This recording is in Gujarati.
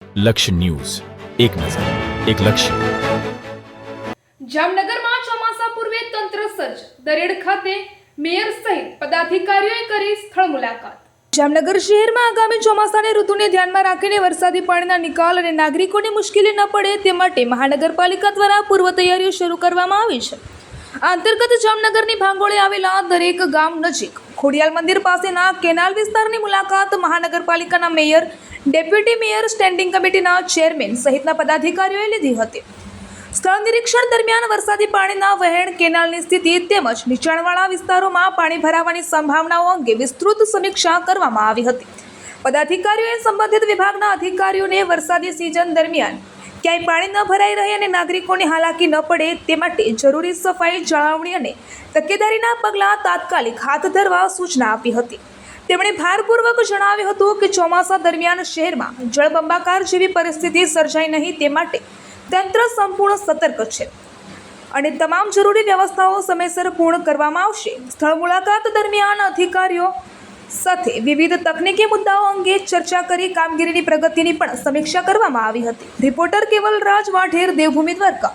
લક્ષ્ય ન્યૂઝ, એક નજર, એક લક્ષ્ય. જામનગરમાં ચોમાસા પૂર્વે તંત્ર સજ્જ. દરેડ ખાતે મેયર સહિત પદાધિકારીઓએ કરી સ્થળ મુલાકાત. જામનગર શહેરમાં આગામી ચોમાસાની ઋતુને ધ્યાનમાં રાખીને વરસાદી પાણીના નિકાલ અને નાગરિકોને મુશ્કેલી ન પડે તે માટે મહાનગરપાલિકા દ્વારા પૂર્વ તૈયારીઓ શરૂ કરવામાં આવી છે. આ અંતર્ગત જામનગરની ભાંગોળે આવેલા દરેક ગામ નજીક ખોડિયાલ મંદિર પાસેના કેનાલ વિસ્તારની મુલાકાત મહાનગરપાલિકાના મેયર, ડેપ્યુટી મેયર, સ્ટેન્ડિંગ કમિટીના ચેરમેન સહિતના પદાધિકારીઓએ લીધી હતી. સ્થળ નિરીક્ષણ દરમિયાન વરસાદી પાણીના વહેણ, કેનાલની સ્થિતિ તેમજ નીચાણવાળા વિસ્તારોમાં પાણી ભરાવાની સંભાવનાઓ અંગે વિસ્તૃત સમીક્ષા કરવામાં આવી હતી. પદાધિકારીઓએ સંબંધિત વિભાગના અધિકારીઓને વરસાદી સિઝન દરમિયાન ક્યાંય પાણી ન ભરાઈ રહે અને નાગરિકોને હાલાકી ન પડે તે માટે જરૂરી સફાઈ, જાળવણી અને તકેદારીના પગલાં તાત્કાલિક હાથ ધરવા સૂચના આપી હતી. તેમણે ભારપૂર્વક જણાવ્યું હતું કે ચોમાસા દરમિયાન શહેરમાં જળબંબાકાર જેવી પરિસ્થિતિ સર્જાય નહીં તે માટે તંત્ર સંપૂર્ણ સતર્ક છે અને તમામ જરૂરી વ્યવસ્થાઓ સમયસર પૂર્ણ કરવામાં આવશે. સ્થળ મુલાકાત દરમિયાન અધિકારીઓ સાથે વિવિધ તકનીકી મુદ્દાઓ અંગે ચર્ચા કરી કામગીરીની પ્રગતિની પણ સમીક્ષા કરવામાં આવી હતી. રિપોર્ટર કેવલરાજ વાઢેર, દેવભૂમિ દ્વારકા.